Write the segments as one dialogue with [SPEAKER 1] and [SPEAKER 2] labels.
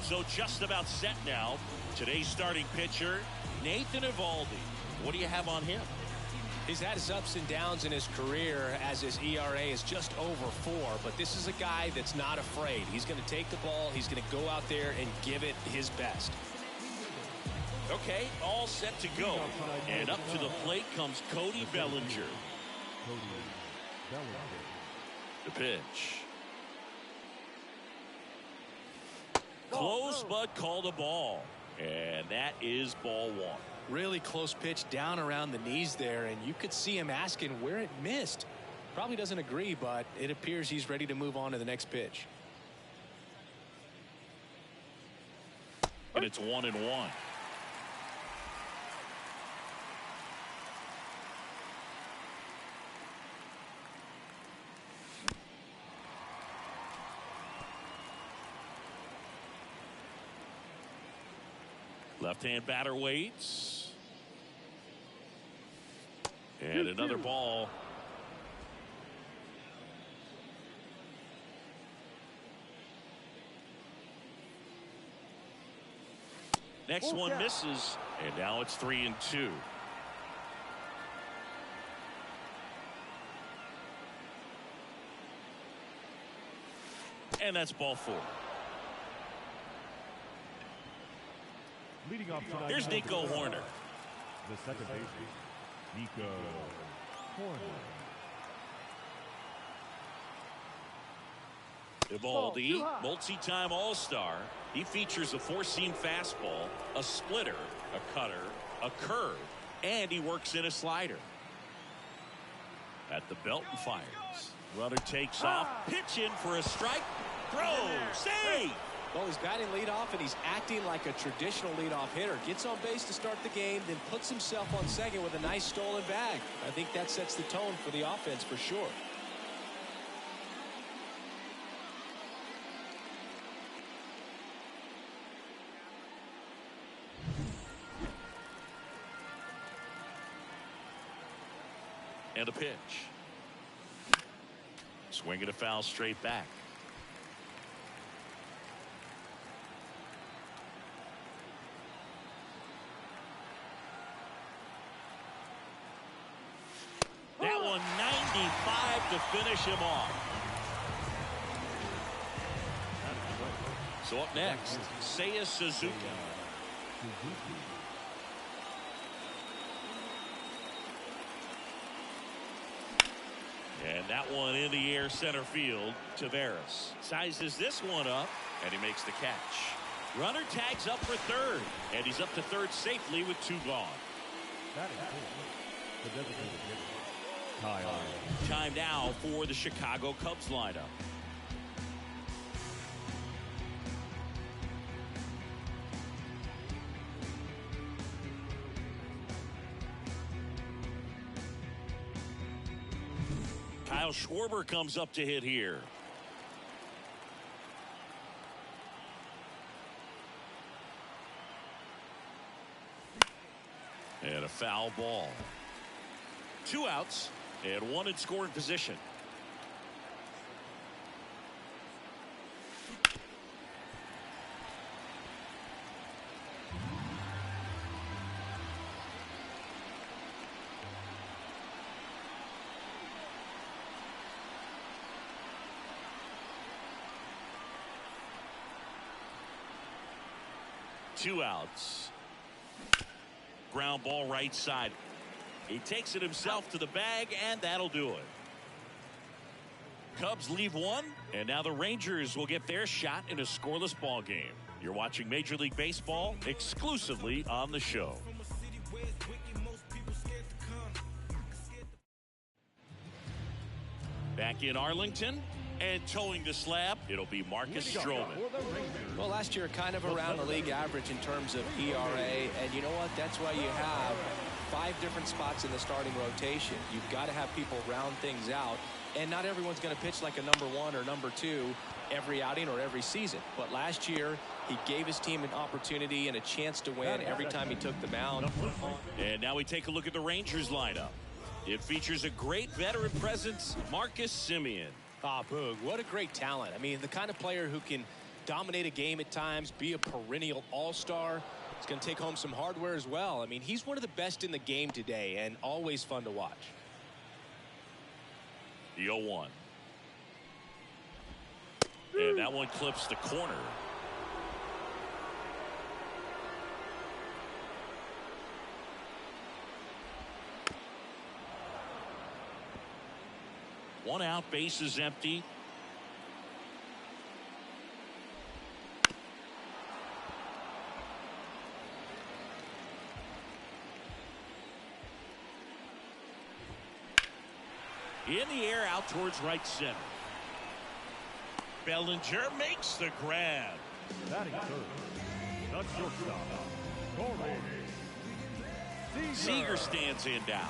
[SPEAKER 1] So just about set now. Today's starting pitcher, Nathan Eovaldi. What do you have on him?
[SPEAKER 2] He's had his ups and downs in his career as his ERA is just over 4. But this is a guy that's not afraid. He's going to take the ball. He's going to go out there and give it his best.
[SPEAKER 1] Okay, all set to go. And up to the plate comes Cody Bellinger. The pitch. Close, but called a ball. And that is ball 1.
[SPEAKER 2] Really close pitch down around the knees there, and you could see him asking where it missed. Probably doesn't agree, but it appears he's ready to move on to the next pitch.
[SPEAKER 1] And it's 1-1. Left-hand batter waits. And another ball. Next one misses. And now it's 3-2. And that's ball 4.
[SPEAKER 3] Leading off tonight,
[SPEAKER 1] here's Nico Hoerner.
[SPEAKER 3] The second baseman, Nico Hoerner.
[SPEAKER 1] Eovaldi, multi-time All-Star. He features a 4-seam fastball, a splitter, a cutter, a curve, and he works in a slider. At the belt and fires. Runner takes off, pitch in for a strike, throw, save.
[SPEAKER 2] Well, he's batting leadoff, and he's acting like a traditional leadoff hitter. Gets on base to start the game, then puts himself on second with a nice stolen bag. I think that sets the tone for the offense for sure.
[SPEAKER 1] And a pitch. Swinging a foul straight back. That one 95 to finish him off. So up next, Seiya Suzuki. And that one in the air center field. Taveras sizes this one up, and he makes the catch. Runner tags up for third, and he's up to third safely with 2 gone.
[SPEAKER 3] That is cool. The designated hitter, Kyle.
[SPEAKER 1] Time now for the Chicago Cubs lineup. Kyle Schwarber comes up to hit here. And a foul ball. 2 outs and 1 in scoring position. Two outs. Ground ball right side. He takes it himself to the bag, and that'll do it. Cubs leave 1, and now the Rangers will get their shot in a scoreless ball game. You're watching Major League Baseball exclusively on the show. Back in Arlington. And towing the slab, it'll be Marcus Stroman.
[SPEAKER 2] Well, last year kind of around the league average in terms of ERA, and you know what? That's why you have 5 different spots in the starting rotation. You've got to have people round things out, and not everyone's going to pitch like a number 1 or number 2 every outing or every season. But last year, he gave his team an opportunity and a chance to win every time he took the mound.
[SPEAKER 1] And now we take a look at the Rangers lineup. It features a great veteran presence, Marcus Semien.
[SPEAKER 2] Ah, Boog, what a great talent. I mean, the kind of player who can dominate a game at times, be a perennial all-star. It's going to take home some hardware as well. I mean, he's one of the best in the game today and always fun to watch.
[SPEAKER 1] The 0-1. And that one clips the corner. One out, base is empty. In the air, out towards right center. Bellinger makes the grab.
[SPEAKER 3] Batting third, the shortstop, Corey
[SPEAKER 1] Seager stands in now.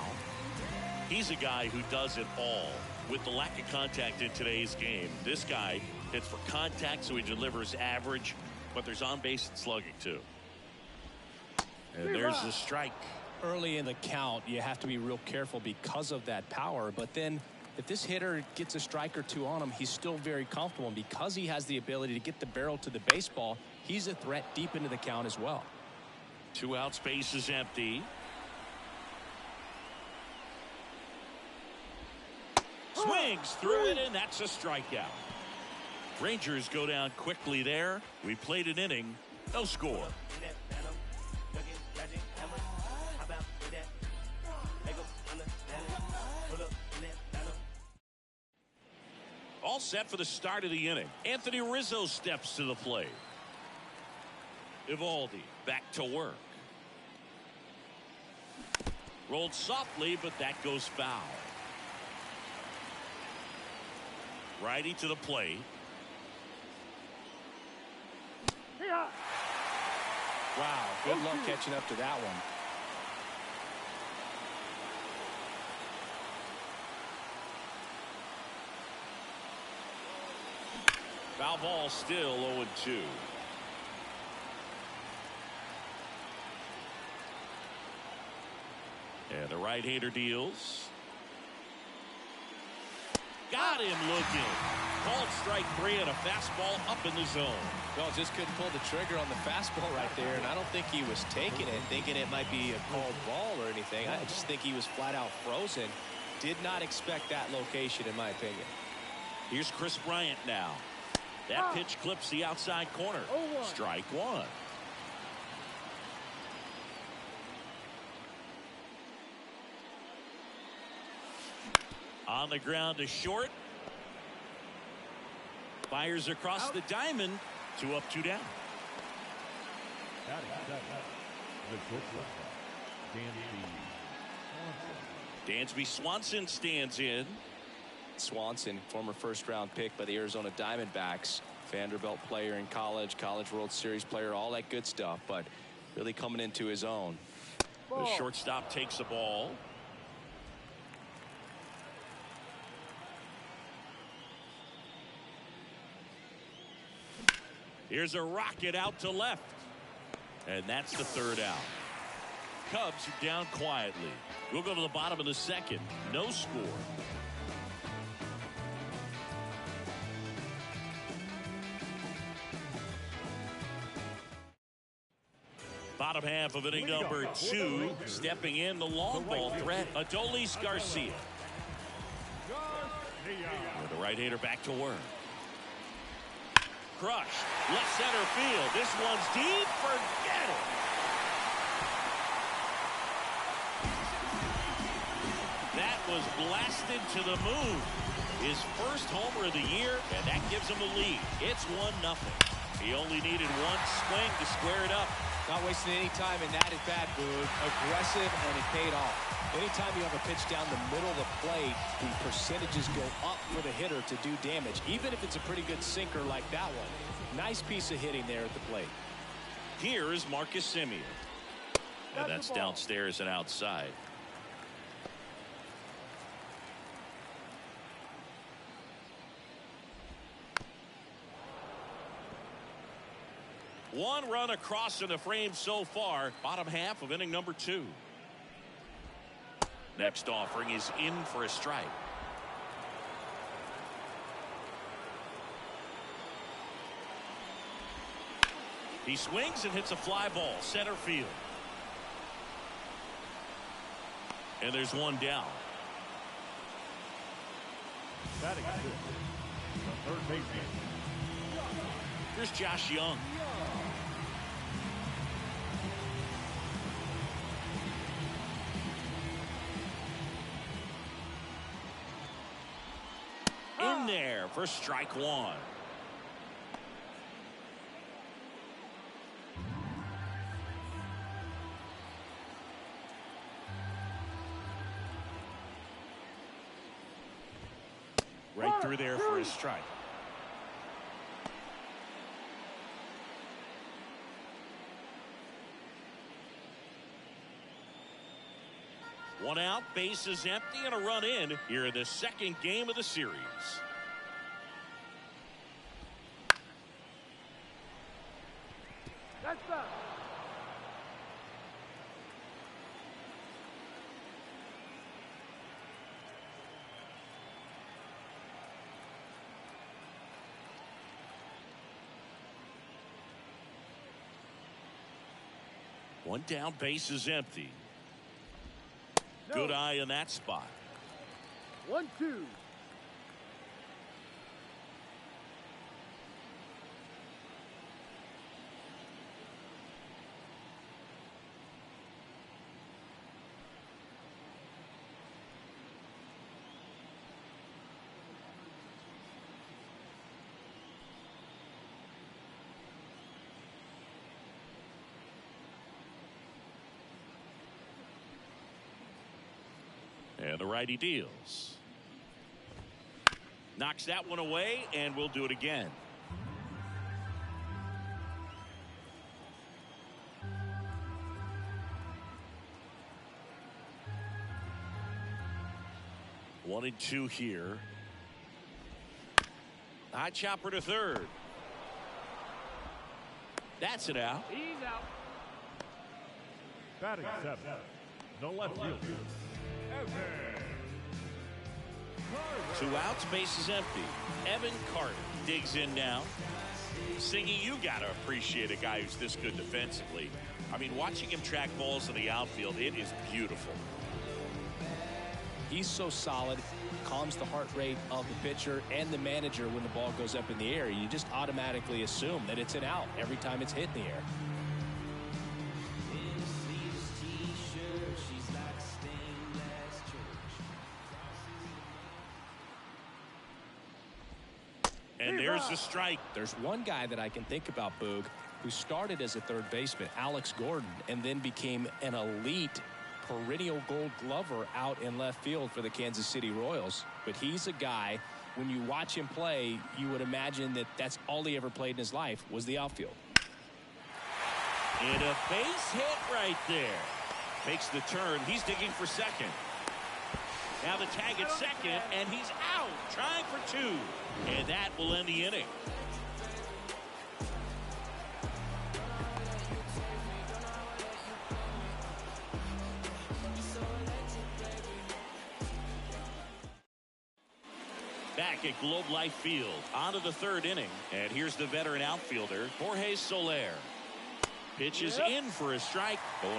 [SPEAKER 1] He's a guy who does it all. With the lack of contact in today's game, this guy hits for contact, so he delivers average, but there's on-base and slugging too. And there's the strike.
[SPEAKER 2] Early in the count, you have to be real careful because of that power. But then if this hitter gets a strike or two on him, he's still very comfortable. And because he has the ability to get the barrel to the baseball, he's a threat deep into the count as well.
[SPEAKER 1] 2 outs, base is empty. Swings through it, and that's a strikeout. Rangers go down quickly there. We played an inning, no score. All set for the start of the inning. Anthony Rizzo steps to the plate. Eovaldi back to work. Rolled softly, but that goes foul. Righty to the plate.
[SPEAKER 2] Wow, good luck catching up to that one.
[SPEAKER 1] Foul ball, still 0-2. And the right-hander deals. Got him looking. Called strike 3 and a fastball up in the zone.
[SPEAKER 2] Well, just couldn't pull the trigger on the fastball right there, and I don't think he was taking it, thinking it might be a called ball or anything. I just think he was flat out frozen. Did not expect that location, in my opinion.
[SPEAKER 1] Here's Chris Bryant now. That pitch clips the outside corner. Strike 1. On the ground to short. Fires across the diamond. 2 up, 2 down.
[SPEAKER 3] Batting second, the shortstop,
[SPEAKER 1] Dansby Swanson stands in.
[SPEAKER 2] Swanson, former first-round pick by the Arizona Diamondbacks. Vanderbilt player in college, College World Series player, all that good stuff, but really coming into his own.
[SPEAKER 1] The shortstop takes the ball. Here's a rocket out to left. And that's the 3rd out. Cubs are down quietly. We'll go to the bottom of the 2nd. No score. Bottom half of inning number 2. Stepping in the long ball threat, Adolis Garcia. With the right-hander back to work. Crush, left center field. This one's deep. Forget it. That was blasted to the moon. His first homer of the year, and that gives him the lead. It's 1-0. He only needed one swing to square it up.
[SPEAKER 2] Not wasting any time in that at-bat, Boog. Aggressive, and it paid off. Anytime you have a pitch down the middle of the plate, the percentages go up for the hitter to do damage, even if it's a pretty good sinker like that one. Nice piece of hitting there at the plate.
[SPEAKER 1] Here is Marcus Semien. And that's downstairs and outside. One run across in the frame so far. Bottom half of inning number 2. Next offering is in for a strike. He swings and hits a fly ball center field. And there's one down.
[SPEAKER 3] Batting fifth, the third baseman.
[SPEAKER 1] Here's Josh Young. In there for strike one. Right through there for his strike. One out, base is empty, and a run in here in the second game of the series.
[SPEAKER 3] That's that.
[SPEAKER 1] One down, base is empty. Good eye in that spot.
[SPEAKER 3] 1-2.
[SPEAKER 1] And the righty deals. Knocks that one away, and we'll do it again. One and two here. High chopper to third. That's it out.
[SPEAKER 3] He's out. Batting seventh, the left fielder.
[SPEAKER 1] Two outs, base is empty. Evan Carter digs in now. Singy, you gotta appreciate a guy who's this good defensively. I mean, watching him track balls in the outfield, it is beautiful.
[SPEAKER 2] He's so solid, calms the heart rate of the pitcher and the manager when the ball goes up in the air. You just automatically assume that it's an out every time it's hit in the air.
[SPEAKER 1] And there's the strike.
[SPEAKER 2] There's one guy that I can think about, Boog, who started as a third baseman, Alex Gordon, and then became an elite perennial gold glover out in left field for the Kansas City Royals. But he's a guy, when you watch him play, you would imagine that that's all he ever played in his life was the outfield.
[SPEAKER 1] And a base hit right there. Makes the turn. He's digging for second. Now the tag at second, and he's out, trying for two. And that will end the inning. Back at Globe Life Field, on to the third inning. And here's the veteran outfielder, Jorge Soler. Pitches in for a strike, 0-1.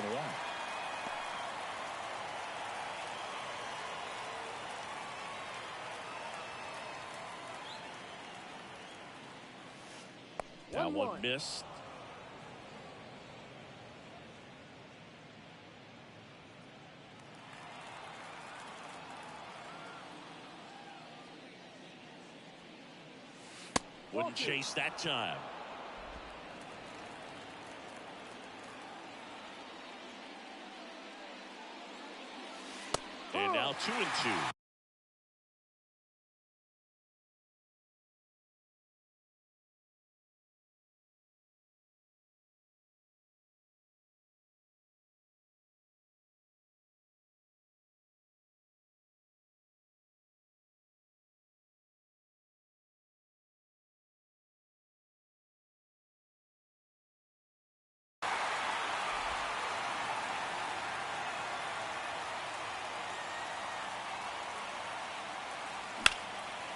[SPEAKER 1] That one missed. Wouldn't chase that time. And now 2-2.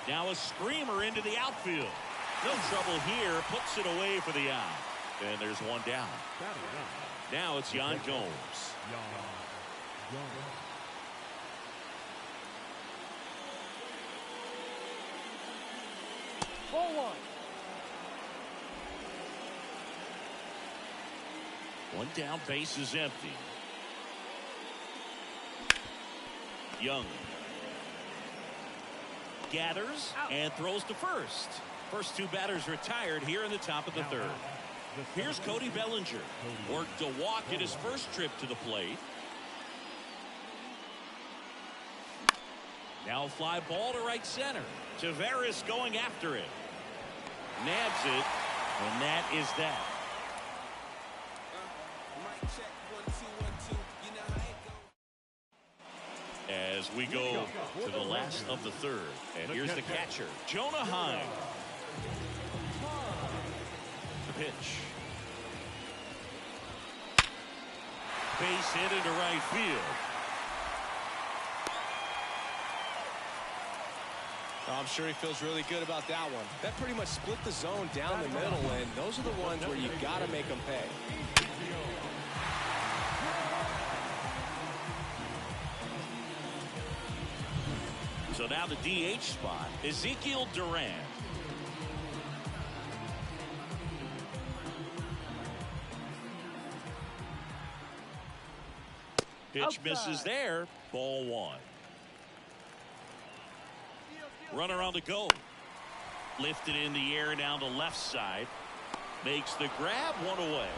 [SPEAKER 1] Now a screamer into the outfield. No trouble here. Puts it away for the out. And there's one down. Now it's Yan Gomes.
[SPEAKER 3] Ball one.
[SPEAKER 1] One down, base is empty. Young gathers and throws to first. First two batters retired here in the top of the third. Here's Cody Bellinger. Worked a walk at his first trip to the plate. Now a fly ball to right center. Taveras going after it. Nabs it, and that is that. As we go to the last of the third. And here's the catcher, Jonah Heim. The pitch. Base hit into right field.
[SPEAKER 2] I'm sure he feels really good about that one. That pretty much split the zone down the middle, and those are the ones where you got to make them pay.
[SPEAKER 1] So now the DH spot, Ezekiel Duran. Pitch misses there. Ball one. Runner on the go. Lifted in the air down the left side. Makes the grab, one away.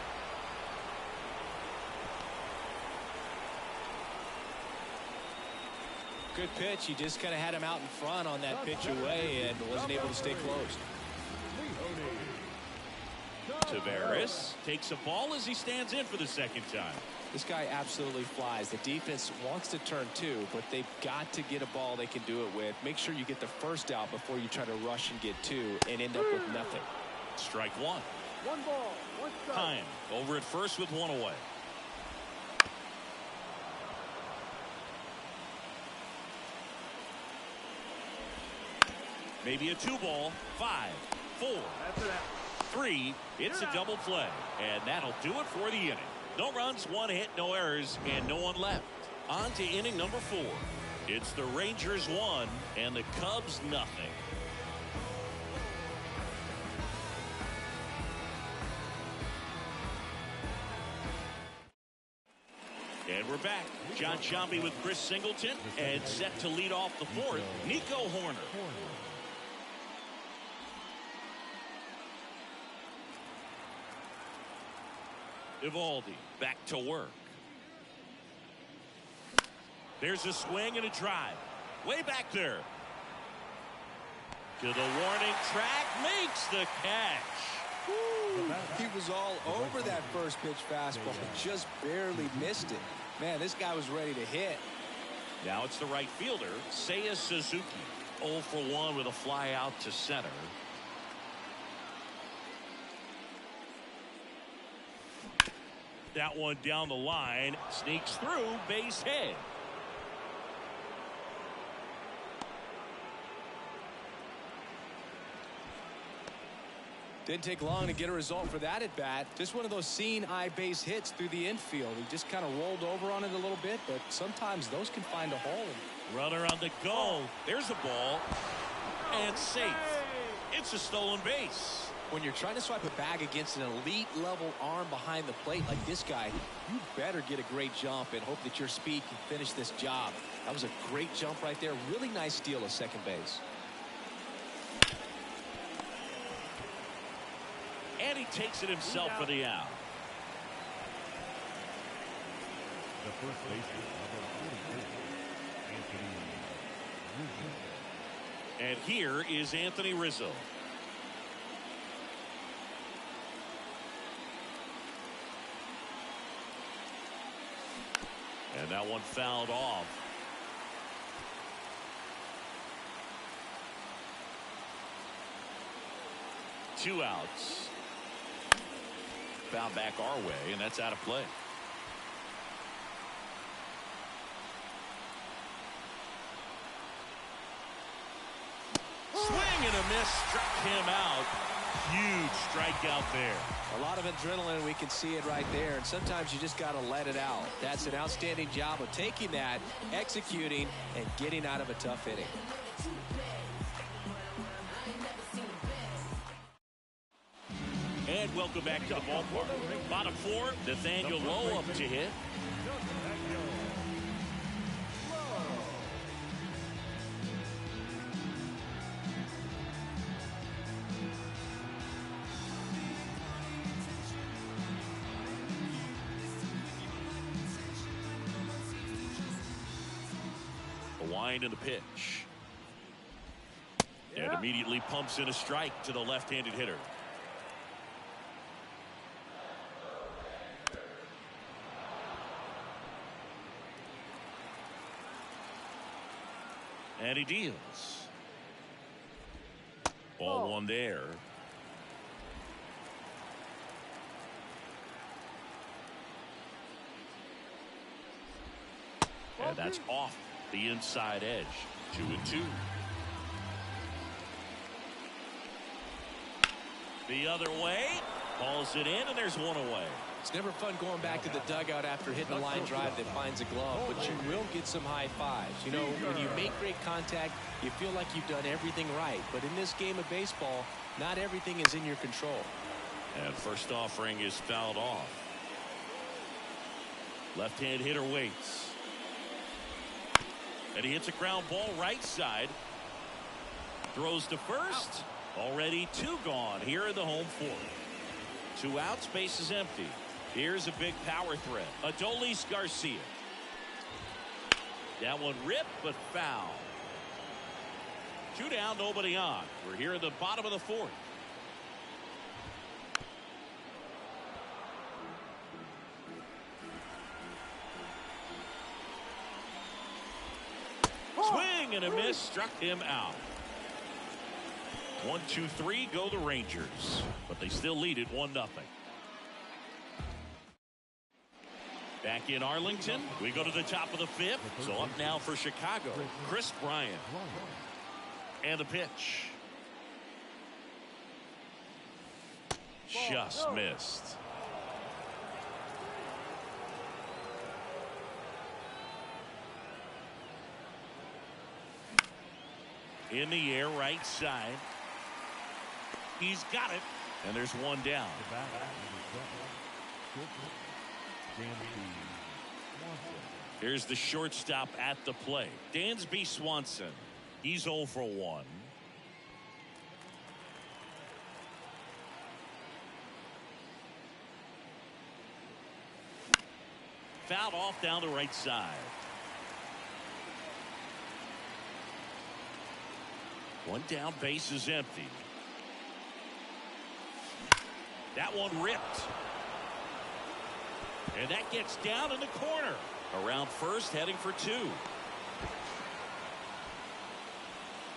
[SPEAKER 2] Good pitch. He just kind of had him out in front on that pitch away and wasn't able to stay close.
[SPEAKER 1] Taveras takes a ball as he stands in for the second time.
[SPEAKER 2] This guy absolutely flies. The defense wants to turn two, but they've got to get a ball they can do it with. Make sure you get the first out before you try to rush and get two and end up with nothing.
[SPEAKER 1] Strike one.
[SPEAKER 3] One ball, one strike.
[SPEAKER 1] Heim over at first with one away. Maybe a 2-ball. 5, 4, 3. It's a double play, and that'll do it for the inning. No runs, one hit, no errors, and no one left. On to inning number 4. It's the Rangers 1 and the Cubs nothing. And we're back. John Sciambi with Chris Singleton, and set to lead off the fourth, Nico Hoerner. Eovaldi back to work. There's a swing and a drive. Way back there. To the warning track, makes the catch.
[SPEAKER 2] Woo. He was all over that first pitch fastball. Just barely missed it. Man, this guy was ready to hit.
[SPEAKER 1] Now it's the right fielder, Seiya Suzuki. 0 for 1 with a fly out to center. That one down the line, sneaks through, base hit.
[SPEAKER 2] Didn't take long to get a result for that at bat. Just one of those seeing eye base hits through the infield. He just kind of rolled over on it a little bit, but sometimes those can find a hole.
[SPEAKER 1] Runner on the go. There's a ball. And safe. It's a stolen base.
[SPEAKER 2] When you're trying to swipe a bag against an elite level arm behind the plate like this guy, you better get a great jump and hope that your speed can finish this job. That was a great jump right there. Really nice steal of second base.
[SPEAKER 1] And he takes it himself for the out.
[SPEAKER 3] The first baseman, number 42, Anthony Rizzo.
[SPEAKER 1] And here is Anthony Rizzo. And that one fouled off. Two outs. Foul back our way, and that's out of play. Swing and a miss, struck him out. Huge strikeout there.
[SPEAKER 2] A lot of adrenaline. We can see it right there. And sometimes you just got to let it out. That's an outstanding job of taking that, executing, and getting out of a tough inning.
[SPEAKER 1] And welcome back to the ballpark. Bottom four, Nathaniel Lowe up to hit. The wind and the pitch. And immediately pumps in a strike to the left-handed hitter. And he deals. Ball one there. And that's off the inside edge. 2-2. The other way. Balls it in, and there's one away.
[SPEAKER 2] It's never fun going back to the dugout after hitting a line drive that finds a glove, but you will get some high fives. You know, when you make great contact, you feel like you've done everything right. But in this game of baseball, not everything is in your control.
[SPEAKER 1] And first offering is fouled off. Left-hand hitter waits. And he hits a ground ball right side. Throws to first. Already two gone here in the home fourth. 2 outs, base is empty. Here's a big power threat. Adolis Garcia. That one ripped, but foul. 2 down, nobody on. We're here at the bottom of the fourth. Swing and a miss, struck him out. 1-2-3 go the Rangers, but they still lead it 1-0. Back in Arlington, we go to the top of the fifth. So up now for Chicago, Chris Bryant. And the pitch. Just missed. In the air, right side. He's got it. And there's one down. Here's the shortstop at the plate. Dansby Swanson. He's 0 for 1. Fouled off down the right side. One down, base is empty. That one ripped. And that gets down in the corner. Around first, heading for 2.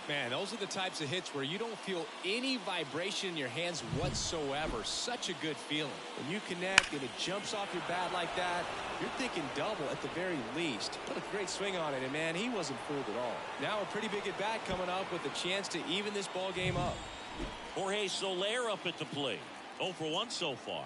[SPEAKER 2] Man, those are the types of hits where you don't feel any vibration in your hands whatsoever. Such a good feeling. When you connect and it jumps off your bat like that, you're thinking double at the very least. Put a great swing on it, and man, he wasn't fooled at all. Now a pretty big at bat coming up with a chance to even this ball game up.
[SPEAKER 1] Jorge Soler up at the plate. 0 for 1 so far.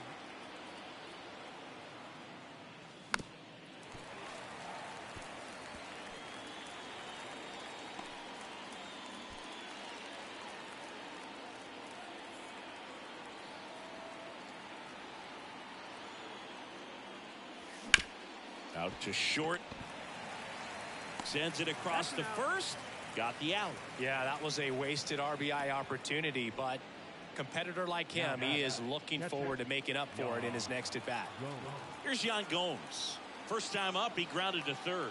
[SPEAKER 1] Out to short. Sends it across to first. Got the out.
[SPEAKER 2] Yeah, that was a wasted RBI opportunity, but competitor like him, he is looking forward to making up for it in his next at bat.
[SPEAKER 1] Here's Yan Gomes. First time up, he grounded to third.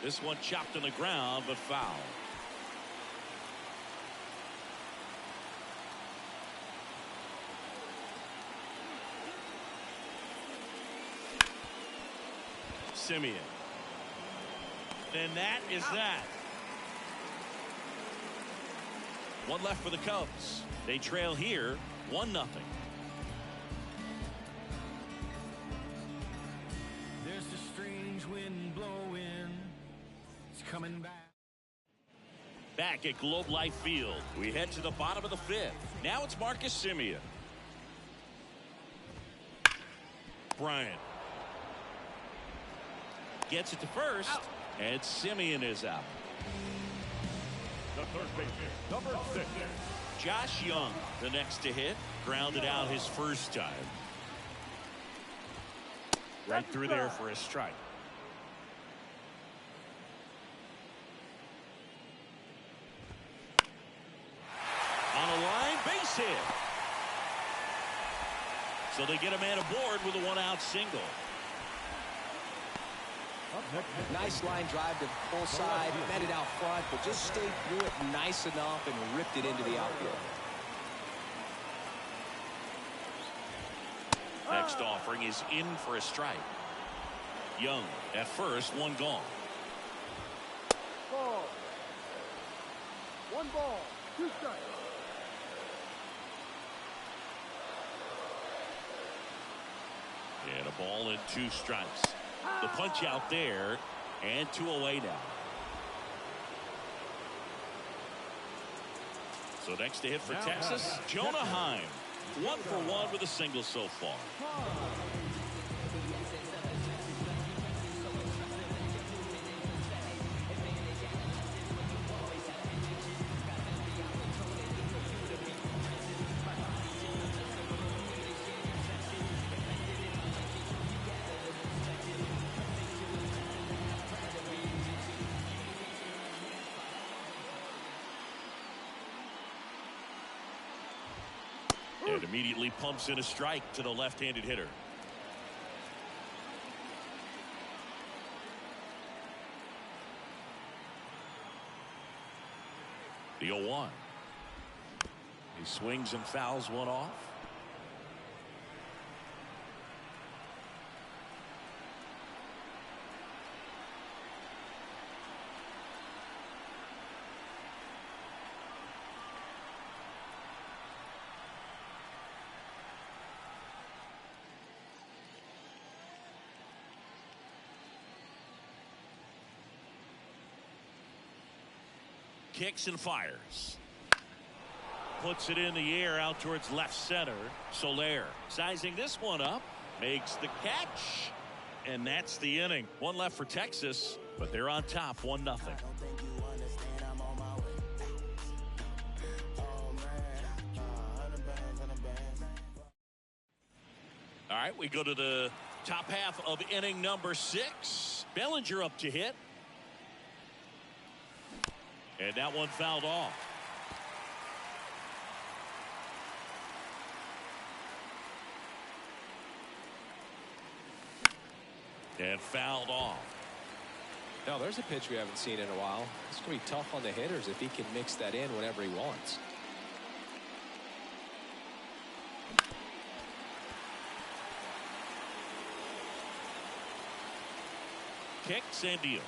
[SPEAKER 1] This one chopped on the ground, but foul. Simeon. And that is that. One left for the Cubs. They trail here 1-0.
[SPEAKER 3] There's a strange wind blowing. It's coming back.
[SPEAKER 1] Back at Globe Life Field, we head to the bottom of the fifth. Now it's Marcus Semien. Bryant gets it to first, and Semien is out.
[SPEAKER 3] The third baseman, number 6.
[SPEAKER 1] Josh Young, the next to hit, grounded out his first time. Right through there for a strike. On a line, base hit. So they get a man aboard with a one-out single.
[SPEAKER 2] Nice line drive to full side, met it out front, but just stayed through it nice enough and ripped it into the outfield.
[SPEAKER 1] Next offering is in for a strike. Young at first, one gone.
[SPEAKER 4] Ball. 1 ball, 2 strikes.
[SPEAKER 1] And a ball and 2 strikes. The punch out there, and 2 away now. So next to hit for Texas, Jonah Heim. 1 for 1 with a single so far. And immediately pumps in a strike to the left-handed hitter. The 0-1. He swings and fouls one off. Kicks and fires. Puts it in the air out towards left center. Soler sizing this one up. Makes the catch. And that's the inning. 1 left for Texas, but they're on top 1-0. All right, we go to the top half of inning number 6. Bellinger up to hit. And that one fouled off. And fouled off.
[SPEAKER 2] Now there's a pitch we haven't seen in a while. It's going to be tough on the hitters if he can mix that in whenever he wants.
[SPEAKER 1] Kicks and deals.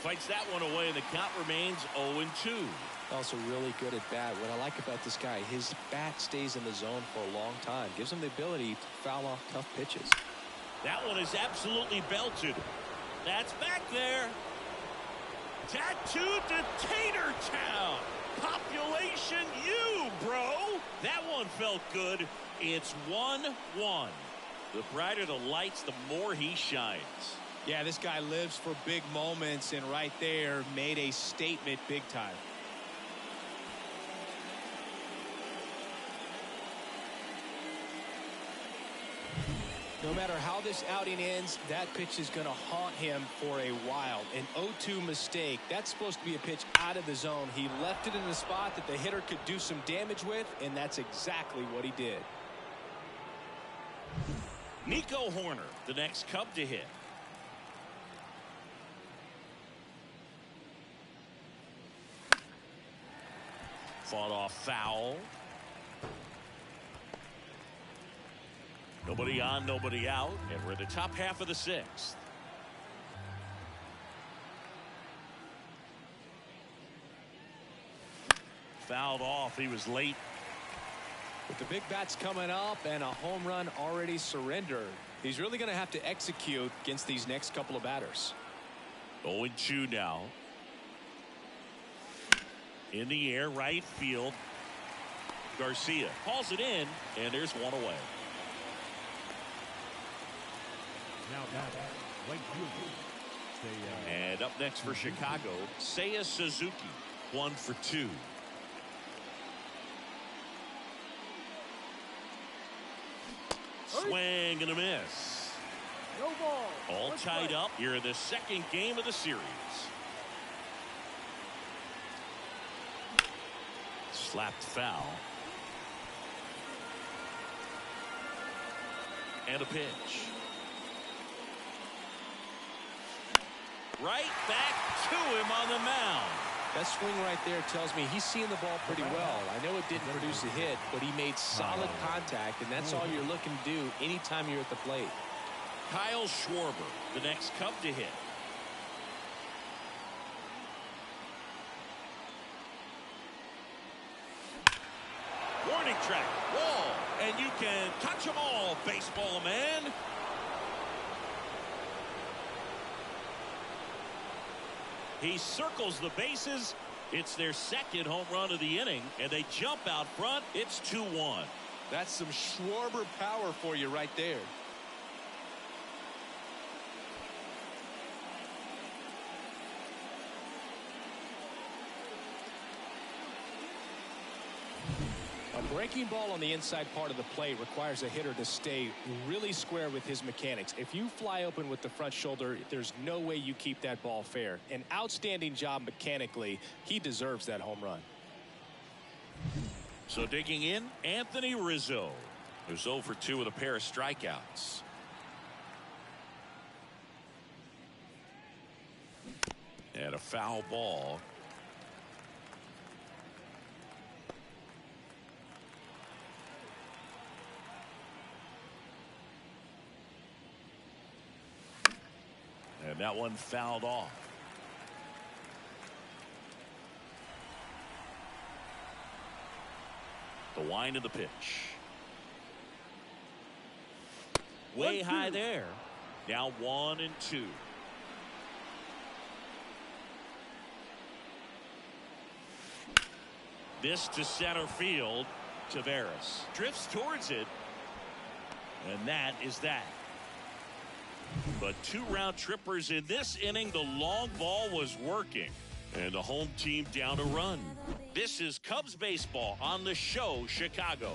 [SPEAKER 1] Fights that one away, and the count remains 0-2.
[SPEAKER 2] Also really good at bat. What I like about this guy, his bat stays in the zone for a long time. Gives him the ability to foul off tough pitches.
[SPEAKER 1] That one is absolutely belted. That's back there. Tattooed to Tatertown. Population U, bro. That one felt good. It's 1-1. The brighter the lights, the more he shines.
[SPEAKER 5] Yeah, this guy lives for big moments, and right there made a statement big time.
[SPEAKER 2] No matter how this outing ends, that pitch is going to haunt him for a while. An 0-2 mistake. That's supposed to be a pitch out of the zone. He left it in a spot that the hitter could do some damage with, and that's exactly what he did.
[SPEAKER 1] Nico Hoerner, the next Cub to hit. Fought off foul. Nobody on, nobody out, and we're in the top half of the 6th. Fouled off. He was late.
[SPEAKER 2] With the big bats coming up and a home run already surrendered, he's really going to have to execute against these next couple of batters.
[SPEAKER 1] 0-2 now. In the air, right field. Garcia hauls it in, and there's one away.
[SPEAKER 3] Now back, right fielder.
[SPEAKER 1] And up next for Chicago, Seiya Suzuki. 1 for 2. Swing and a miss.
[SPEAKER 4] No ball.
[SPEAKER 1] All
[SPEAKER 4] One
[SPEAKER 1] tied
[SPEAKER 4] strike.
[SPEAKER 1] up here in the second game of the series. Slapped foul. And a pitch. Right back to him on the mound.
[SPEAKER 2] That swing right there tells me he's seeing the ball pretty well. I know it didn't produce a hit, but he made solid contact, and that's all you're looking to do anytime you're at the plate.
[SPEAKER 1] Kyle Schwarber, the next Cub to hit. Warning track, wall, and you can touch them all, baseball man. He circles the bases. It's their second home run of the inning, and they jump out front. It's 2-1.
[SPEAKER 2] That's some Schwarber power for you right there. A breaking ball on the inside part of the plate requires a hitter to stay really square with his mechanics. If you fly open with the front shoulder, there's no way you keep that ball fair. An outstanding job mechanically. He deserves that home run.
[SPEAKER 1] So digging in, Anthony Rizzo, who's 0 for 2 with a pair of strikeouts. And a foul ball. And that one fouled off. The wind of the pitch. Way high there. Now 1-2. This to center field. Taveras drifts towards it. And that is that. But 2 round trippers in this inning. The long ball was working. And the home team down a run. This is Cubs baseball on the show, Chicago.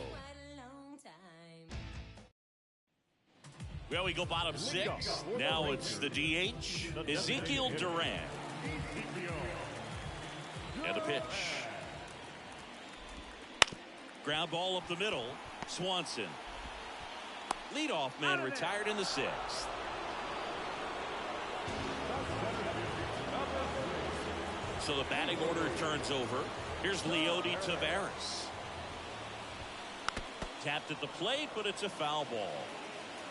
[SPEAKER 1] Well, we go bottom 6. Now it's the DH, Ezekiel Duran. And a pitch. Ground ball up the middle. Swanson. Leadoff man retired in the 6th. So the batting order turns over. Here's Leody Taveras. Tapped at the plate, but it's a foul ball.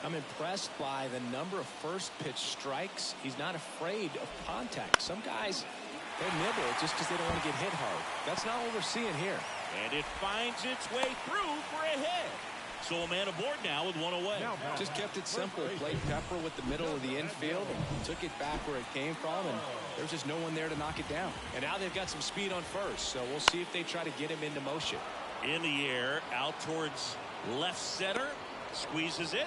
[SPEAKER 2] I'm impressed by the number of first pitch strikes. He's not afraid of contact. Some guys, they nibble just because they don't want to get hit hard. That's not what we're seeing here.
[SPEAKER 1] And it finds its way through for a hit. So a man aboard now with 1 away.
[SPEAKER 2] Just kept it simple. Played Pepper with the middle of the infield and took it back where it came from, and there's just no one there to knock it down. And now they've got some speed on first, so we'll see if they try to get him into motion.
[SPEAKER 1] In the air, out towards left center. Squeezes it.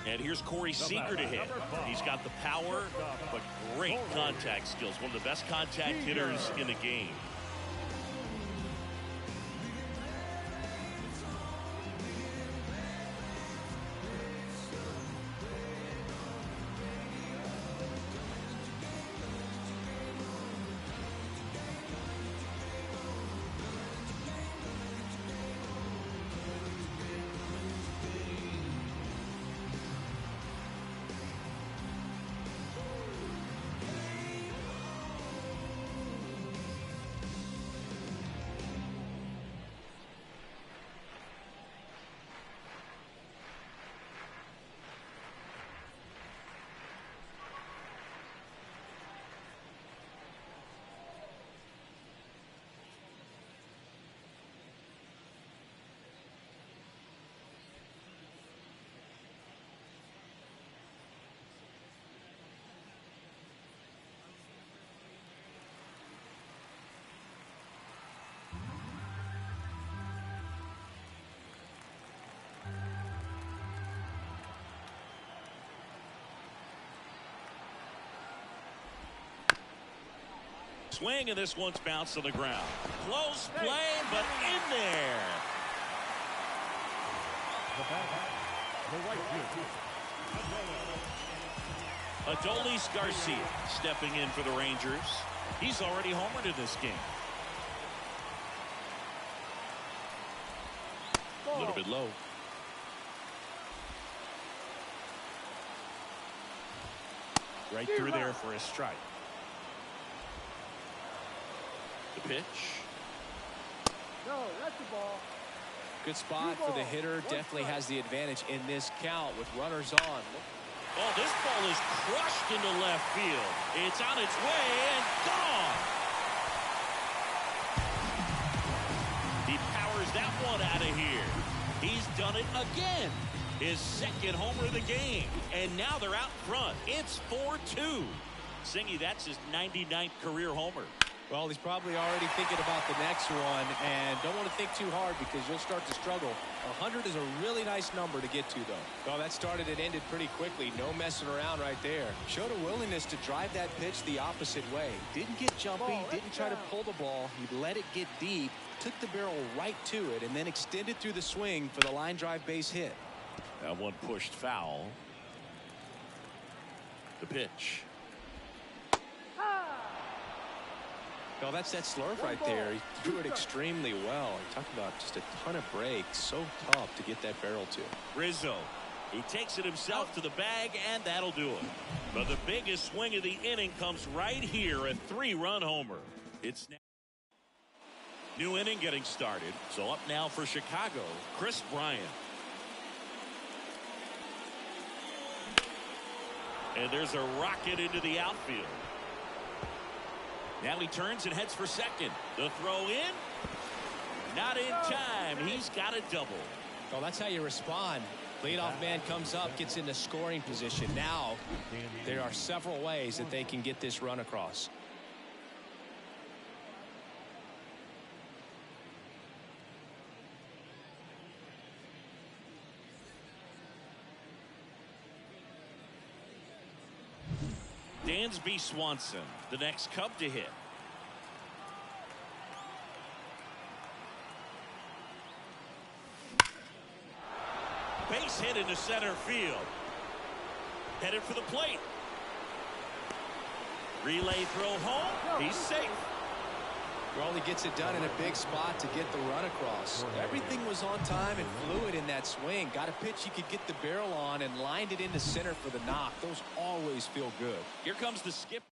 [SPEAKER 1] And here's Corey Seager to hit. He's got the power, but great contact skills. One of the best contact hitters in the game. Swing, and this one's bounced on the ground. Close play, but in there.
[SPEAKER 3] The right field.
[SPEAKER 1] Adolis Garcia stepping in for the Rangers. He's already homered in this game. A little bit low. Right through there for a strike. The pitch.
[SPEAKER 4] No, that's the ball.
[SPEAKER 2] Good spot for the hitter. Definitely has the advantage in this count with runners on.
[SPEAKER 1] Oh, this ball is crushed into left field. It's on its way and gone. He powers that one out of here. He's done it again. His second homer of the game. And now they're out front. It's 4-2. Singy, that's his 99th career homer.
[SPEAKER 2] Well, he's probably already thinking about the next one, and don't want to think too hard because you'll start to struggle. 100 is a really nice number to get to, though. Well, that started and ended pretty quickly. No messing around right there. Showed a willingness to drive that pitch the opposite way. Didn't get jumpy, didn't try to pull the ball. He let it get deep, took the barrel right to it, and then extended through the swing for the line drive base hit.
[SPEAKER 1] That one pushed foul. The pitch.
[SPEAKER 2] Well, that's that slurve right there. He threw it extremely well. He talked about just a ton of breaks. So tough to get that barrel to.
[SPEAKER 1] Rizzo. He takes it himself to the bag, and that'll do it. But the biggest swing of the inning comes right here, a 3-run homer. It's now. New inning getting started. So up now for Chicago, Chris Bryant. And there's a rocket into the outfield. Now he turns and heads for second. The throw in. Not in time. He's got a double.
[SPEAKER 2] Well, that's how you respond. Leadoff man comes up, gets into scoring position. Now there are several ways that they can get this run across.
[SPEAKER 1] Dansby Swanson, the next Cub to hit. Base hit into center field. Headed for the plate. Relay throw home. He's safe.
[SPEAKER 2] Well, he gets it done in a big spot to get the run across. Everything was on time and fluid in that swing. Got a pitch he could get the barrel on and lined it into center for the knock. Those always feel good.
[SPEAKER 1] Here comes the skip.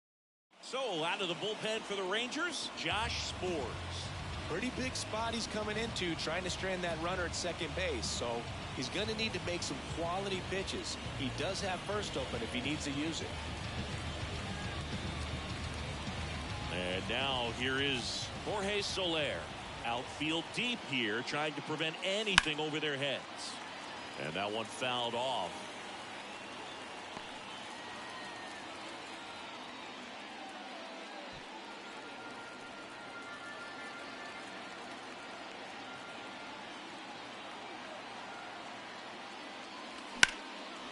[SPEAKER 1] So out of the bullpen for the Rangers, Josh Sborz.
[SPEAKER 2] Pretty big spot he's coming into, trying to strand that runner at second base. So he's going to need to make some quality pitches. He does have first open if he needs to use it.
[SPEAKER 1] And now here is Jorge Soler. Outfield deep here, trying to prevent anything over their heads. And that one fouled off.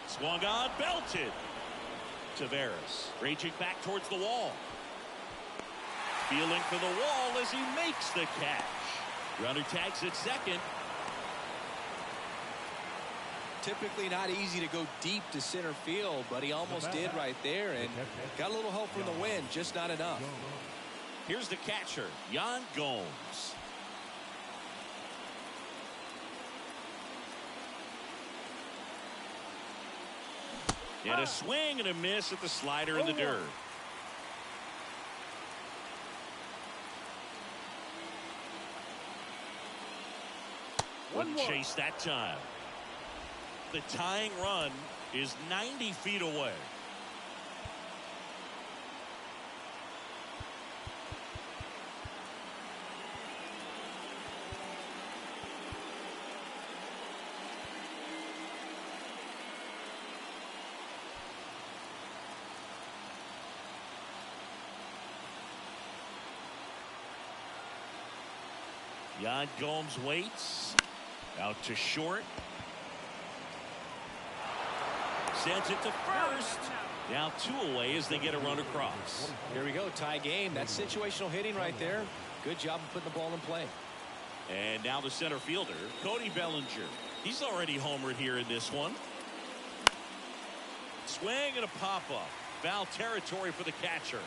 [SPEAKER 1] Swung on, belted. Taveras raging back towards the wall. Feeling for the wall as he makes the catch. Runner tags at second.
[SPEAKER 2] Typically not easy to go deep to center field, but he almost did right there and got a little help from the wind, just not enough.
[SPEAKER 1] Here's the catcher, Yan Gomes. And a swing and a miss at the slider in the dirt. Wouldn't chase that time. The tying run is 90 feet away. Yan Gomes waits. Out to short. Sends it to first. Now 2 away as they get a run across.
[SPEAKER 2] Here we go, tie game. That's situational hitting right there. Good job of putting the ball in play.
[SPEAKER 1] And now the center fielder, Cody Bellinger. He's already homered here in this one. Swing and a pop-up. Foul territory for the catcher.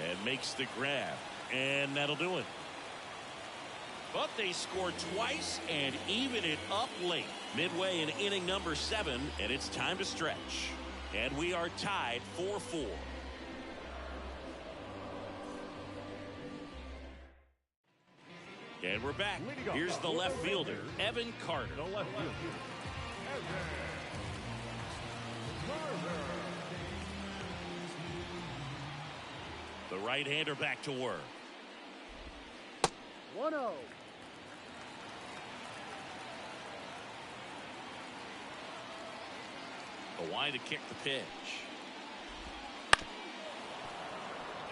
[SPEAKER 1] And makes the grab. And that'll do it. But they scored twice and even it up late. Midway in inning number 7, and it's time to stretch. And we are tied 4-4. And we're back. Here's the left fielder, Evan Carter.
[SPEAKER 3] The left fielder, Evan Carter.
[SPEAKER 1] The right-hander back to work.
[SPEAKER 4] 1-0.
[SPEAKER 1] Kawhi to kick the pitch.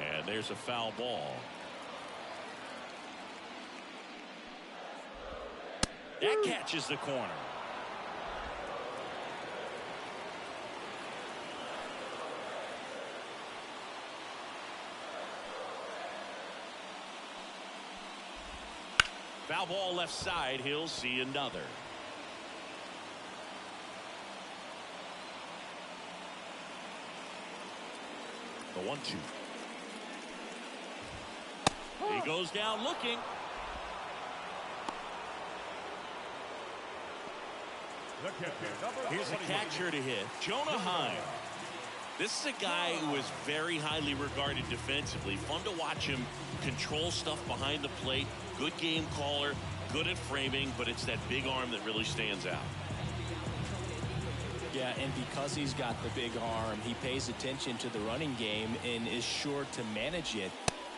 [SPEAKER 1] And there's a foul ball. That catches the corner. Foul ball left side. He'll see another. The 1-2. He goes down looking. Here's a catcher to hit, Jonah Heim. This is a guy who is very highly regarded defensively. Fun to watch him control stuff behind the plate. Good game caller, good at framing, but it's that big arm that really stands out.
[SPEAKER 2] Yeah, and because he's got the big arm, he pays attention to the running game and is sure to manage it.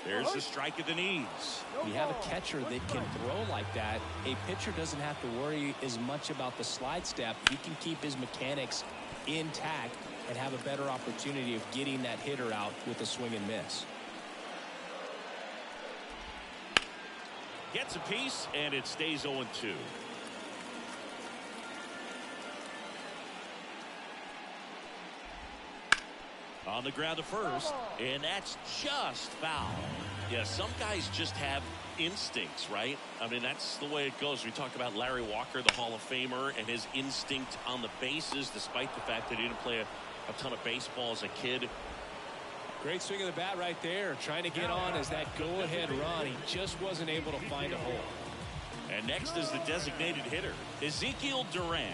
[SPEAKER 1] There's the strike at the knees.
[SPEAKER 2] You have a catcher that can throw like that. A pitcher doesn't have to worry as much about the slide step. He can keep his mechanics intact and have a better opportunity of getting that hitter out with a swing and miss.
[SPEAKER 1] Gets a piece, and it stays 0-2. On the ground to first, and that's just foul. Yeah, some guys just have instincts, right? I mean, that's the way it goes. We talk about Larry Walker, the Hall of Famer, and his instinct on the bases, despite the fact that he didn't play a ton of baseball as a kid.
[SPEAKER 2] Great swing of the bat right there, trying to get on as that go-ahead run. He just wasn't able to find a hole.
[SPEAKER 1] And next is the designated hitter, Ezekiel Duran.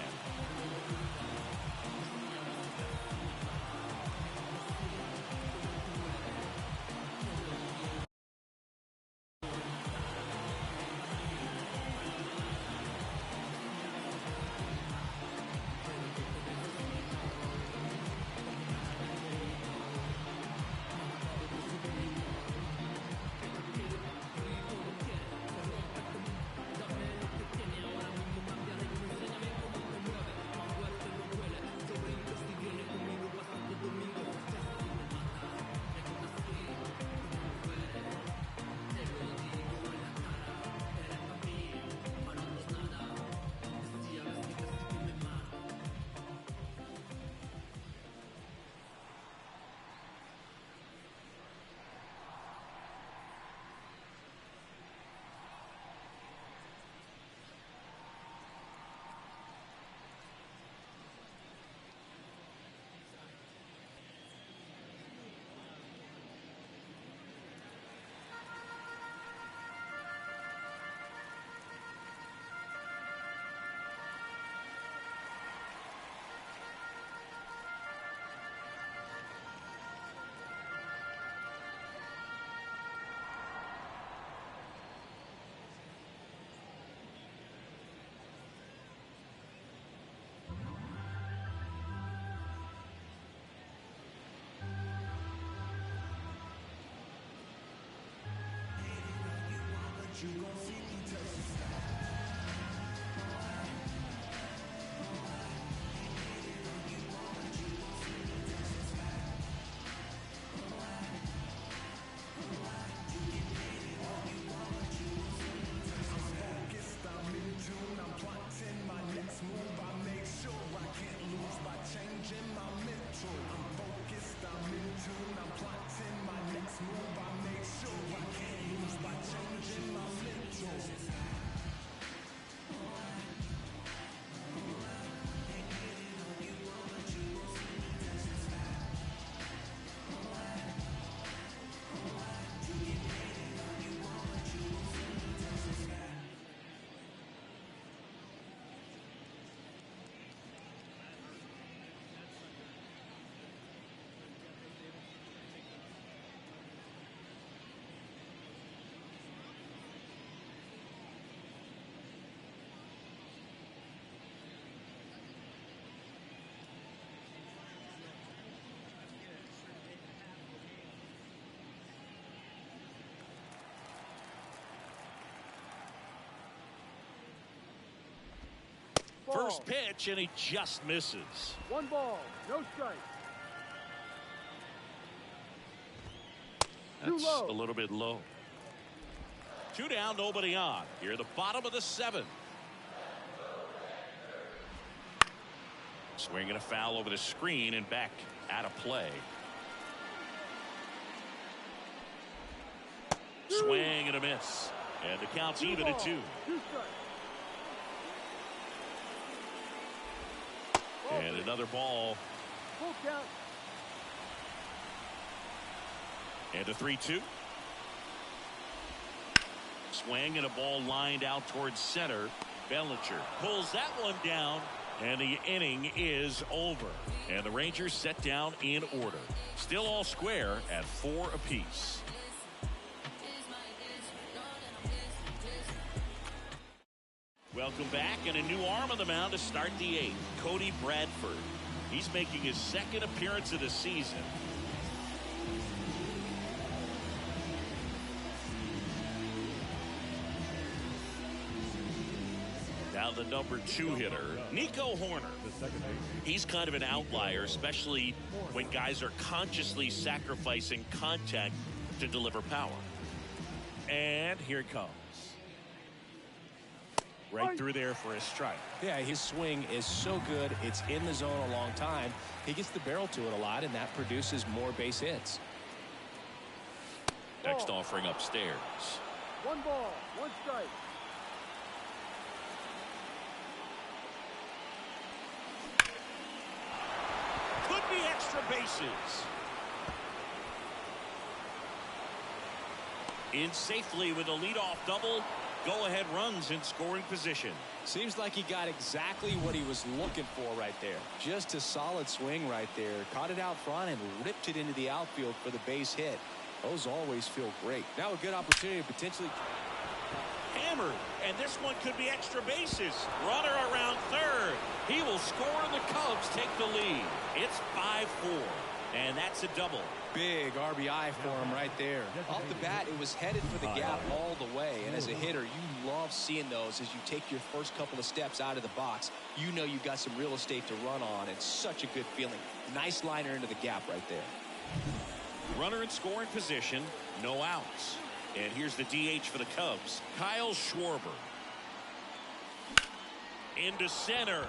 [SPEAKER 1] First pitch, and he just misses.
[SPEAKER 4] 1 ball, no strike.
[SPEAKER 1] That's a little bit low. 2 down, nobody on. Here, the bottom of the 7th. Swinging a foul over the screen and back out of play. Swing and a miss. And the count's even at 2.
[SPEAKER 4] 2 strikes.
[SPEAKER 1] And another ball.
[SPEAKER 4] Full count.
[SPEAKER 1] And a 3-2. Swing and a ball lined out towards center. Bellinger pulls that one down, and the inning is over. And the Rangers set down in order. Still all square at 4 apiece. Welcome back, and a new arm on the mound to start the 8th. Cody Bradford. He's making his 2nd appearance of the season. Now the number 2 hitter, Nico Horner. He's kind of an outlier, especially when guys are consciously sacrificing contact to deliver power. And here it comes. Right through there for a strike.
[SPEAKER 2] Yeah, his swing is so good. It's in the zone a long time. He gets the barrel to it a lot, and that produces more base hits.
[SPEAKER 1] Next offering upstairs.
[SPEAKER 4] 1 ball, 1 strike.
[SPEAKER 1] Could be extra bases. In safely with a leadoff double. Go-ahead runs in scoring position.
[SPEAKER 2] Seems like he got exactly what he was looking for right there. Just a solid swing right there. Caught it out front and ripped it into the outfield for the base hit. Those always feel great. Now a good opportunity to potentially...
[SPEAKER 1] Hammered, and this one could be extra bases. Runner around third. He will score, and the Cubs take the lead. It's 5-4, and that's a double.
[SPEAKER 2] Big RBI for him right there. Off the bat, it was headed for the gap all the way. And as a hitter, you love seeing those as you take your first couple of steps out of the box. You know you've got some real estate to run on. It's such a good feeling. Nice liner into the gap right there.
[SPEAKER 1] Runner in scoring position, no outs. And here's the DH for the Cubs, Kyle Schwarber. Into center.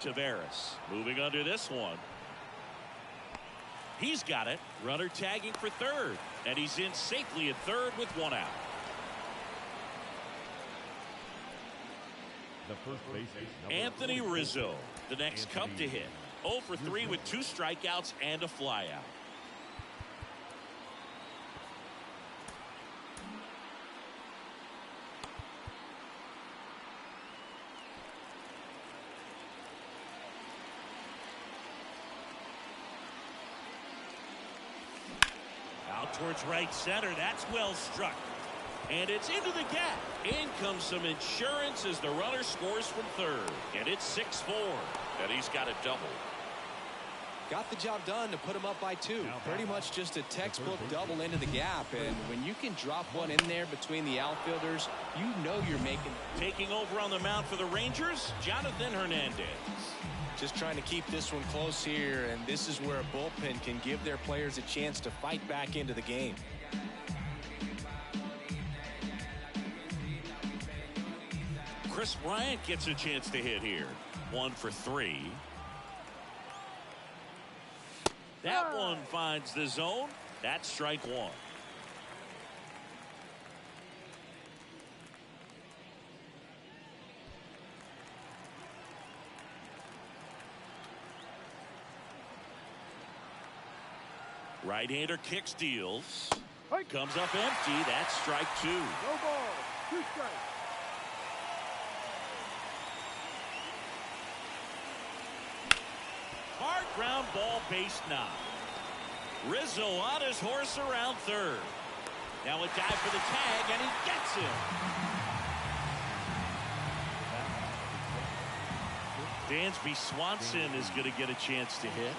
[SPEAKER 1] Taveras moving under this one. He's got it. Runner tagging for third. And he's in safely at third with 1 out.
[SPEAKER 3] The first base
[SPEAKER 1] Anthony Rizzo, the next Cub to hit. 0 for 3 with 2 strikeouts and a flyout. Towards right center. That's well struck. And it's into the gap. In comes some insurance as the runner scores from third. And it's 6-4. And he's got a double.
[SPEAKER 2] Got the job done to put him up by 2. Pretty much just a textbook double into the gap. And when you can drop one in there between the outfielders, you know you're making.
[SPEAKER 1] Taking over on the mound for the Rangers, Jonathan Hernandez.
[SPEAKER 2] Just trying to keep this one close here, and this is where a bullpen can give their players a chance to fight back into the game.
[SPEAKER 1] Chris Bryant gets a chance to hit here. 1 for 3. That one finds the zone. That's strike 1. Right-hander kicks, deals. Comes up empty. That's strike 2.
[SPEAKER 4] No ball, 2 strikes.
[SPEAKER 1] Hard ground ball, base 9. Rizzo on his horse around third. Now a dive for the tag, and he gets him. Dansby Swanson is going to get a chance to hit.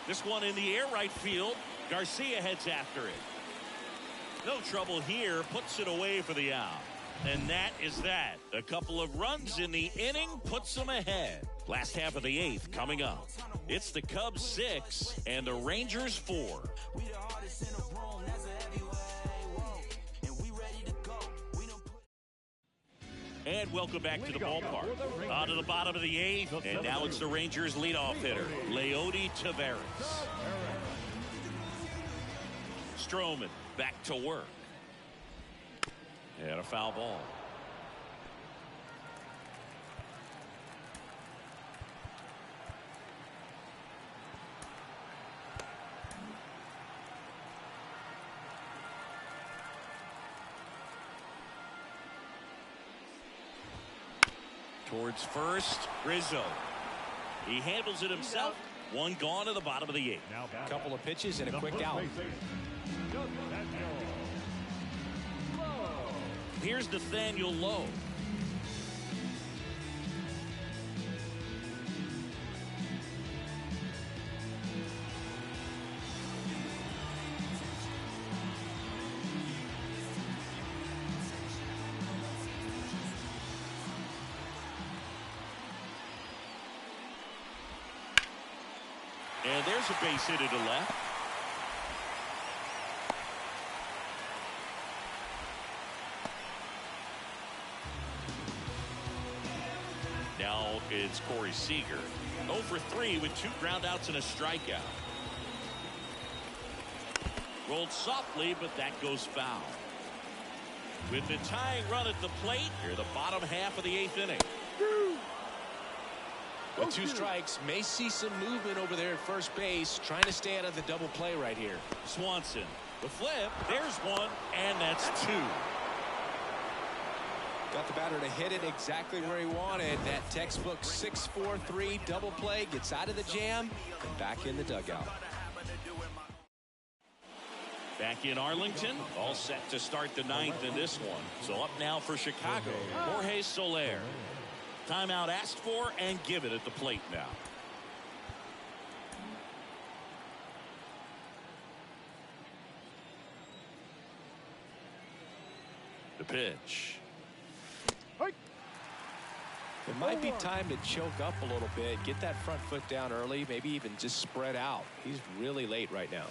[SPEAKER 1] This one in the air right field. Garcia heads after it. No trouble here. Puts it away for the out. And that is that. A couple of runs in the inning puts them ahead. Last half of the 8th coming up. It's the Cubs 6 and the Rangers 4. And welcome back to the ballpark. On to the bottom of the 8th, and now it's the Rangers leadoff hitter, Leody Taveras. Stroman back to work. And a foul ball. Towards first, Rizzo. He handles it himself. One gone to the bottom of the 8th.
[SPEAKER 2] A couple of pitches and a quick out.
[SPEAKER 1] Here's Nathaniel Lowe. And there's a base hit to the left. Now it's Corey Seager. 0 for 3 with 2 groundouts and a strikeout. Rolled softly, but that goes foul. With the tying run at the plate, here the bottom half of the 8th inning.
[SPEAKER 2] With 2 strikes, may see some movement over there at first base, trying to stay out of the double play right here.
[SPEAKER 1] Swanson, the flip, there's one, and that's 2.
[SPEAKER 2] Got the batter to hit it exactly where he wanted. That textbook 6-4-3 double play, gets out of the jam and back in the dugout.
[SPEAKER 1] Back in Arlington, all set to start the 9th in this one. So up now for Chicago, Jorge Soler. Timeout asked for and given at the plate now. The pitch.
[SPEAKER 2] It might be time to choke up a little bit, get that front foot down early, maybe even just spread out. He's really late right now.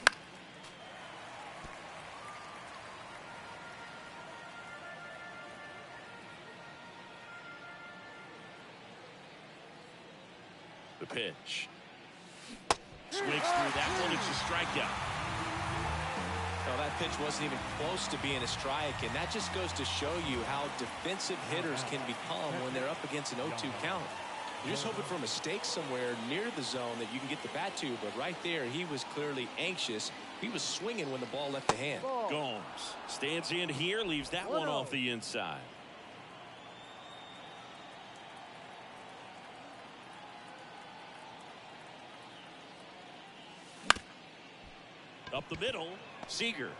[SPEAKER 1] The pitch. Swings through that one. It's a strikeout.
[SPEAKER 2] No, that pitch wasn't even close to being a strike, and that just goes to show you how defensive hitters can become when they're up against an 0-2 count. You're just hoping for a mistake somewhere near the zone that you can get the bat to, but right there he was clearly anxious. He was swinging when the ball left the hand.
[SPEAKER 1] Gomes stands in here, leaves that one off the inside. Up the middle, Seager.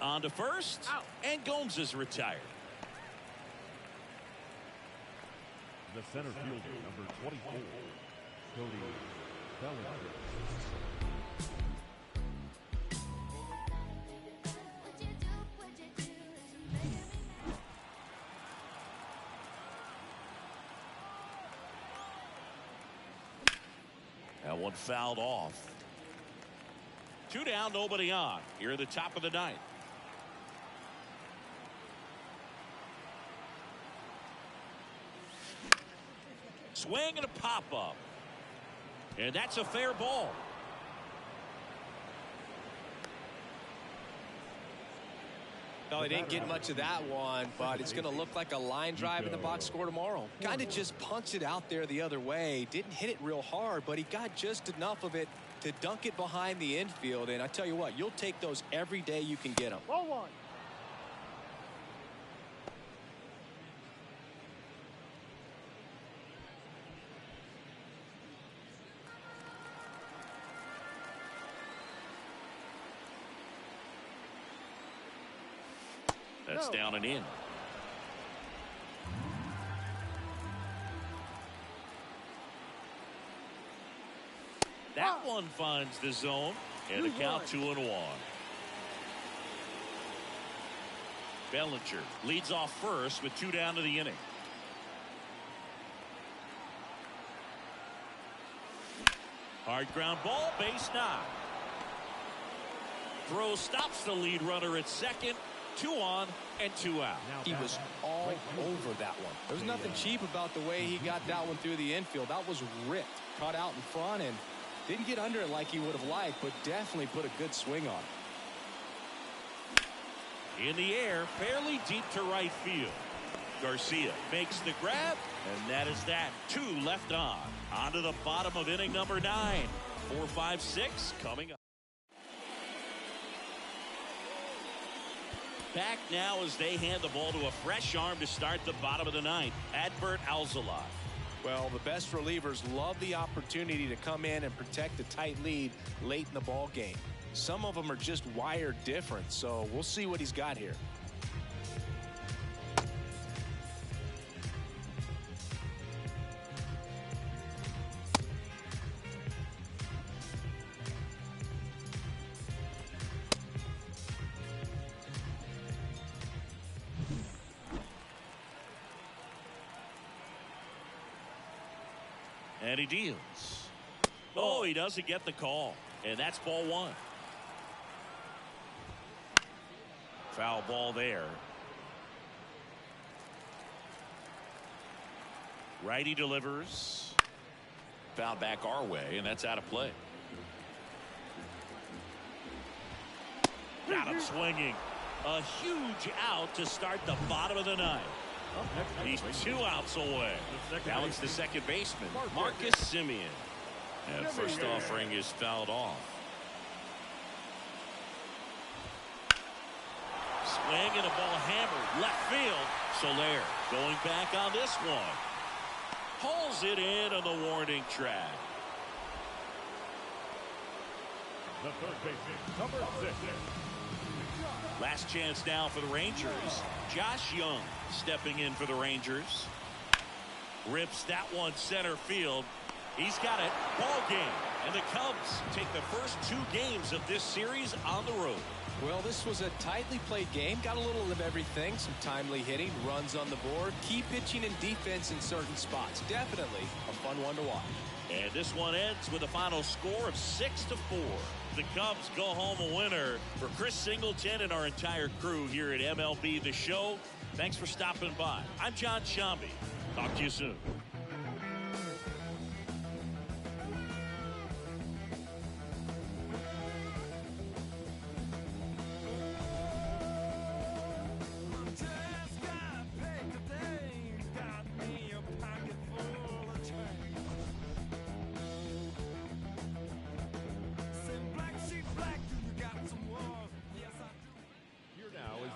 [SPEAKER 1] On to first, and Gomes is retired.
[SPEAKER 3] The center fielder, number 24, Cody Bellinger.
[SPEAKER 1] That one fouled off. 2 down, nobody on. Here at the top of the 9th. Swing and a pop-up. And that's a fair ball.
[SPEAKER 2] No, they didn't get much of that one, but it's going to look like a line drive in the box score tomorrow. Kind of just punched it out there the other way. Didn't hit it real hard, but he got just enough of it to dunk it behind the infield. And I tell you what, you'll take those every day you can get them.
[SPEAKER 4] Ball 1.
[SPEAKER 1] That's down and in. That one finds the zone, and a count 2-1. Bellinger leads off first with 2 down to the inning. Hard ground ball, base knock. Throw stops the lead runner at second. 2 on and 2 out.
[SPEAKER 2] He was all over that one. There's nothing cheap about the way he got that one through the infield. That was ripped, caught out in front, and didn't get under it like he would have liked, but definitely put a good swing on it.
[SPEAKER 1] In the air, fairly deep to right field. Garcia makes the grab, and that is that. 2 left on. On to the bottom of inning number 9. 4, 5, 6 coming up. Back now as they hand the ball to a fresh arm to start the bottom of the 9th. Adbert Alzolay.
[SPEAKER 2] Well, the best relievers love the opportunity to come in and protect a tight lead late in the ball game. Some of them are just wired different, so we'll see what he's got here.
[SPEAKER 1] And he deals. Oh, he doesn't get the call. And that's ball 1. Foul ball there. Righty delivers. Foul back our way, and that's out of play. Got him swinging. A huge out to start the bottom of the 9th. He's 2 outs away. Now it's the second baseman, Marcus Semien. And first offering is fouled off. Swing and a ball hammered left field. Soler going back on this one. Hauls it in on the warning track.
[SPEAKER 3] The third baseman, number 6.
[SPEAKER 1] Last chance now for the Rangers. Josh Young stepping in for the Rangers. Rips that one center field. He's got it. Ball game. And the Cubs take the first 2 games of this series on the road.
[SPEAKER 2] Well, this was a tightly played game. Got a little of everything. Some timely hitting, runs on the board, key pitching and defense in certain spots. Definitely a fun one to watch.
[SPEAKER 1] And this one ends with a final score of 6-4. The Cubs go home a winner. For Chris Singleton and our entire crew here at MLB The Show, thanks for stopping by. I'm John Shambi. Talk to you soon.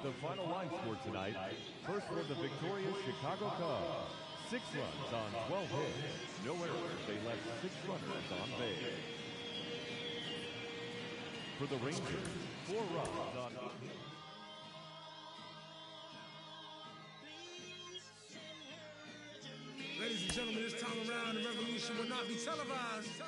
[SPEAKER 3] The final line score tonight. First for the victorious Chicago Cubs. 6 runs on 12 hits. No errors. They left 6 runners on base. For the Rangers, 4 runs on...
[SPEAKER 6] Ladies and gentlemen, this time around, the revolution will not be televised.